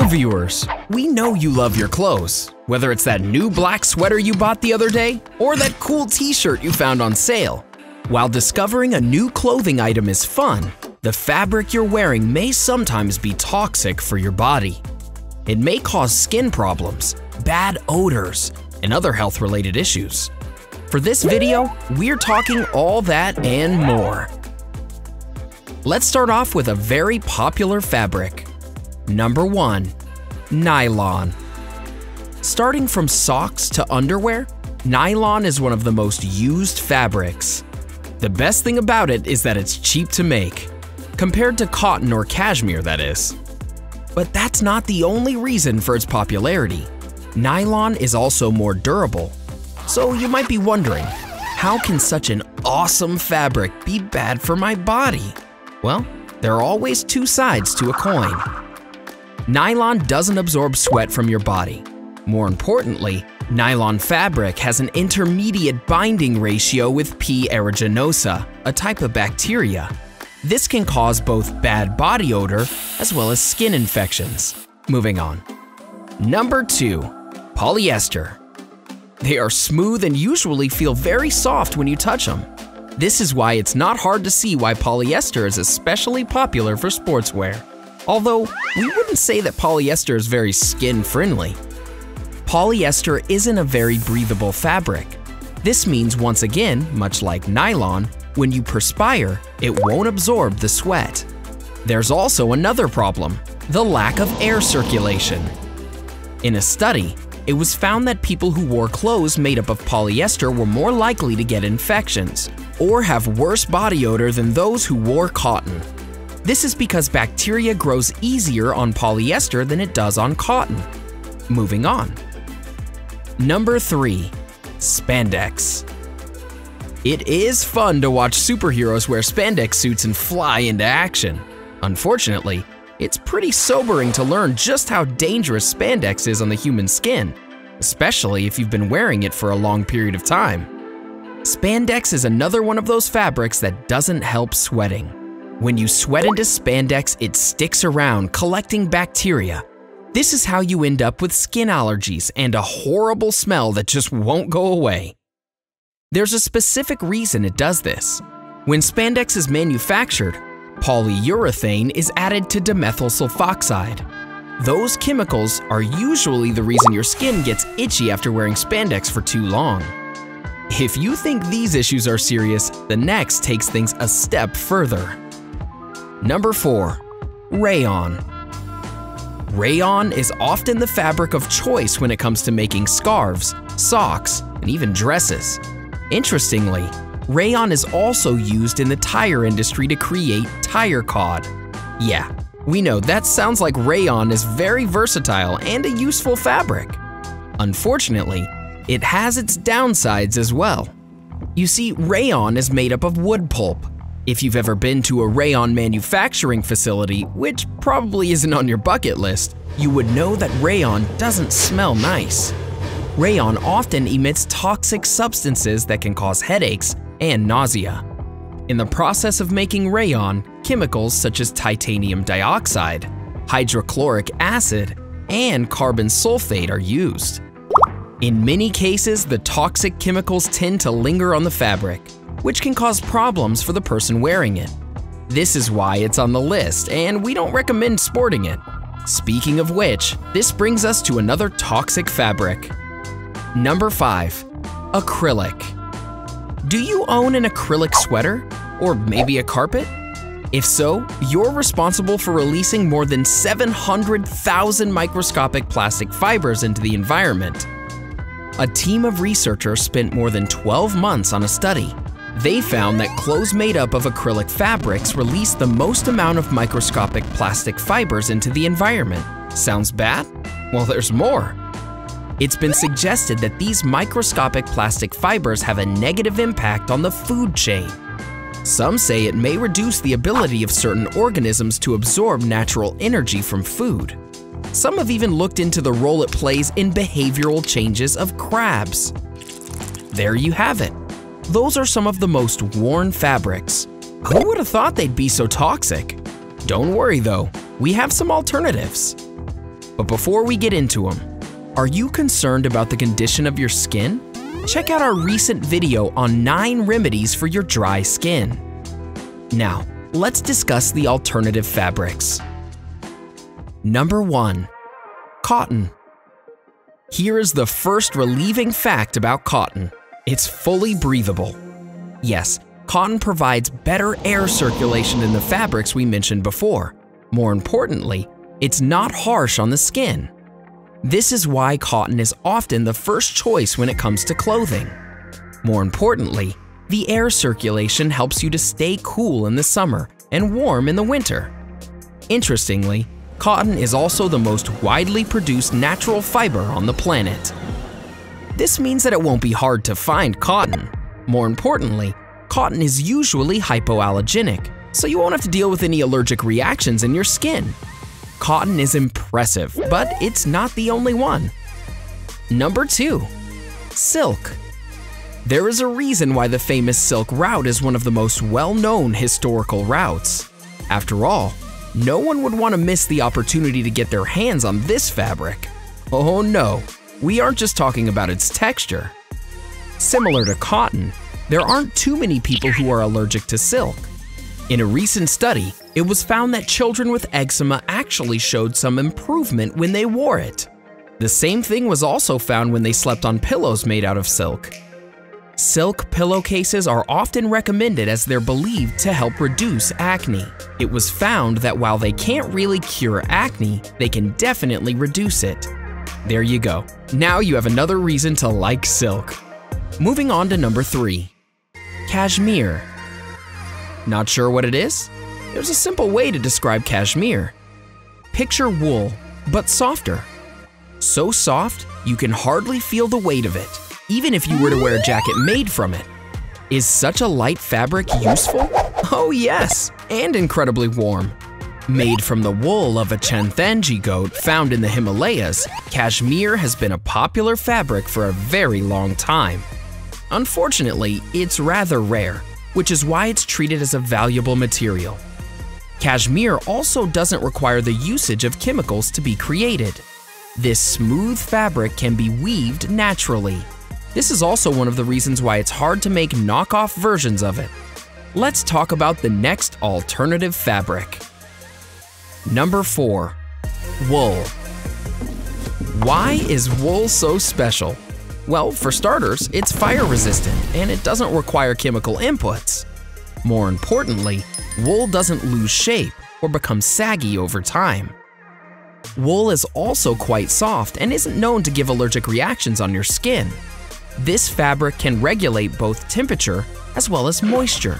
viewers, we know you love your clothes, whether it's that new black sweater you bought the other day or that cool t-shirt you found on sale. While discovering a new clothing item is fun, the fabric you're wearing may sometimes be toxic for your body. It may cause skin problems, bad odors, and other health-related issues. For this video, we're talking all that and more. Let's start off with a very popular fabric. Number 1. Nylon. Starting from socks to underwear, nylon is one of the most used fabrics. The best thing about it is that it's cheap to make, compared to cotton or cashmere, that is. But that's not the only reason for its popularity. Nylon is also more durable. So you might be wondering, how can such an awesome fabric be bad for my body? Well, there are always two sides to a coin. Nylon doesn't absorb sweat from your body. More importantly, nylon fabric has an intermediate binding ratio with P. aeruginosa, a type of bacteria. This can cause both bad body odor as well as skin infections. Moving on. Number 2. Polyester. They are smooth and usually feel very soft when you touch them. This is why it's not hard to see why polyester is especially popular for sportswear. Although, we wouldn't say that polyester is very skin-friendly. Polyester isn't a very breathable fabric. This means, once again, much like nylon, when you perspire, it won't absorb the sweat. There's also another problem, the lack of air circulation. In a study, it was found that people who wore clothes made up of polyester were more likely to get infections or have worse body odor than those who wore cotton. This is because bacteria grows easier on polyester than it does on cotton. Moving on. Number 3. Spandex. It is fun to watch superheroes wear spandex suits and fly into action. Unfortunately, it's pretty sobering to learn just how dangerous spandex is on the human skin, especially if you've been wearing it for a long period of time. Spandex is another one of those fabrics that doesn't help sweating. When you sweat into spandex, it sticks around, collecting bacteria. This is how you end up with skin allergies and a horrible smell that just won't go away. There's a specific reason it does this. When spandex is manufactured, polyurethane is added to dimethyl sulfoxide. Those chemicals are usually the reason your skin gets itchy after wearing spandex for too long. If you think these issues are serious, the next takes things a step further. Number 4. Rayon. Rayon is often the fabric of choice when it comes to making scarves, socks, and even dresses. Interestingly, rayon is also used in the tire industry to create tire cod. Yeah, we know that sounds like rayon is very versatile and a useful fabric. Unfortunately, it has its downsides as well. You see, rayon is made up of wood pulp. If you've ever been to a rayon manufacturing facility, which probably isn't on your bucket list, you would know that rayon doesn't smell nice. Rayon often emits toxic substances that can cause headaches and nausea. In the process of making rayon, chemicals such as titanium dioxide, hydrochloric acid, and carbon sulfate are used. In many cases, the toxic chemicals tend to linger on the fabric, which can cause problems for the person wearing it. This is why it's on the list, and we don't recommend sporting it. Speaking of which, this brings us to another toxic fabric. Number 5. Acrylic. Do you own an acrylic sweater? Or maybe a carpet? If so, you're responsible for releasing more than 700,000 microscopic plastic fibers into the environment. A team of researchers spent more than 12 months on a study. They found that clothes made up of acrylic fabrics release the most amount of microscopic plastic fibers into the environment. Sounds bad? Well, there's more. It's been suggested that these microscopic plastic fibers have a negative impact on the food chain. Some say it may reduce the ability of certain organisms to absorb natural energy from food. Some have even looked into the role it plays in behavioral changes of crabs. There you have it. Those are some of the most worn fabrics. Who would have thought they'd be so toxic? Don't worry though, we have some alternatives. But before we get into them, are you concerned about the condition of your skin? Check out our recent video on 9 remedies for your dry skin. Now, let's discuss the alternative fabrics. Number 1. Cotton. Here is the first relieving fact about cotton. It's fully breathable. Yes, cotton provides better air circulation than the fabrics we mentioned before. More importantly, it's not harsh on the skin. This is why cotton is often the first choice when it comes to clothing. More importantly, the air circulation helps you to stay cool in the summer and warm in the winter. Interestingly, cotton is also the most widely produced natural fiber on the planet. This means that it won't be hard to find cotton. More importantly, cotton is usually hypoallergenic, so you won't have to deal with any allergic reactions in your skin. Cotton is impressive, but it's not the only one. Number 2. Silk. There is a reason why the famous silk route is one of the most well-known historical routes. After all, no one would want to miss the opportunity to get their hands on this fabric. Oh no, we aren't just talking about its texture. Similar to cotton, there aren't too many people who are allergic to silk. In a recent study, it was found that children with eczema actually showed some improvement when they wore it. The same thing was also found when they slept on pillows made out of silk. Silk pillowcases are often recommended as they're believed to help reduce acne. It was found that while they can't really cure acne, they can definitely reduce it. There you go. Now you have another reason to like silk. Moving on to number 3. Cashmere. Not sure what it is? There's a simple way to describe cashmere. Picture wool, but softer. So soft, you can hardly feel the weight of it, even if you were to wear a jacket made from it. Is such a light fabric useful? Oh yes, and incredibly warm. Made from the wool of a Chanthangi goat found in the Himalayas, cashmere has been a popular fabric for a very long time. Unfortunately, it's rather rare, which is why it's treated as a valuable material. Cashmere also doesn't require the usage of chemicals to be created. This smooth fabric can be weaved naturally. This is also one of the reasons why it's hard to make knockoff versions of it. Let's talk about the next alternative fabric. Number 4. Wool. Why is wool so special? Well, for starters, it's fire resistant and it doesn't require chemical inputs. More importantly, wool doesn't lose shape or become saggy over time. Wool is also quite soft and isn't known to give allergic reactions on your skin. This fabric can regulate both temperature as well as moisture,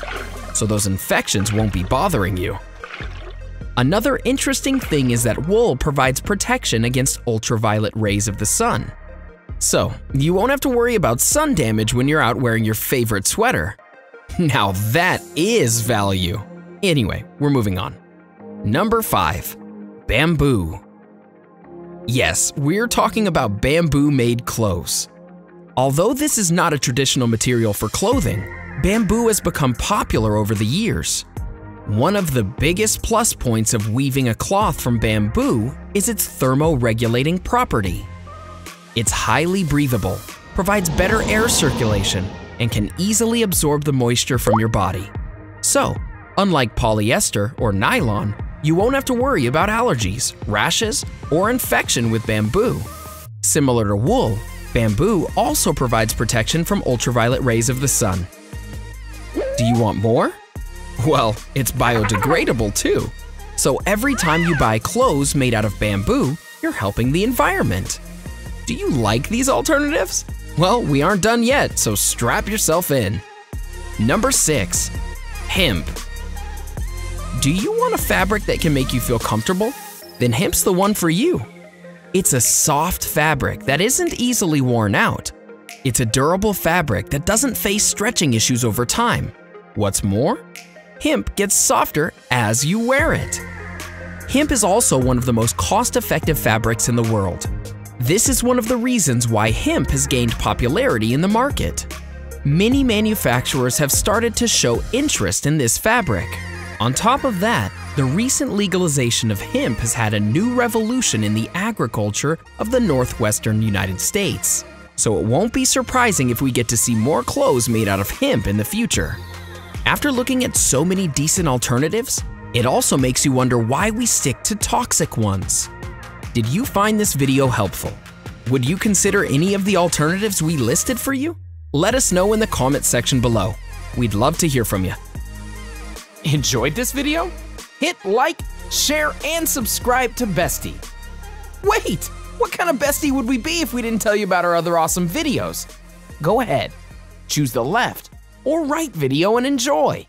so those infections won't be bothering you. Another interesting thing is that wool provides protection against ultraviolet rays of the sun. So, you won't have to worry about sun damage when you're out wearing your favorite sweater. Now that is value. Anyway, we're moving on. Number 5. Bamboo. Yes, we're talking about bamboo-made clothes. Although this is not a traditional material for clothing, bamboo has become popular over the years. One of the biggest plus points of weaving a cloth from bamboo is its thermoregulating property. It's highly breathable, provides better air circulation, and can easily absorb the moisture from your body. So, unlike polyester or nylon, you won't have to worry about allergies, rashes, or infection with bamboo. Similar to wool, bamboo also provides protection from ultraviolet rays of the sun. Do you want more? Well, it's biodegradable too. So every time you buy clothes made out of bamboo, you're helping the environment. Do you like these alternatives? Well, we aren't done yet, so strap yourself in. Number 6. Hemp. Do you want a fabric that can make you feel comfortable? Then hemp's the one for you. It's a soft fabric that isn't easily worn out. It's a durable fabric that doesn't face stretching issues over time. What's more, hemp gets softer as you wear it. Hemp is also one of the most cost-effective fabrics in the world. This is one of the reasons why hemp has gained popularity in the market. Many manufacturers have started to show interest in this fabric. On top of that, The recent legalization of hemp has had a new revolution in the agriculture of the northwestern United States. So it won't be surprising if we get to see more clothes made out of hemp in the future. After looking at so many decent alternatives, it also makes you wonder why we stick to toxic ones. Did you find this video helpful? Would you consider any of the alternatives we listed for you? Let us know in the comment section below. We'd love to hear from you. Enjoyed this video? Hit like, share, and subscribe to Bestie. Wait, what kind of Bestie would we be if we didn't tell you about our other awesome videos? Go ahead, choose the left or right video and enjoy.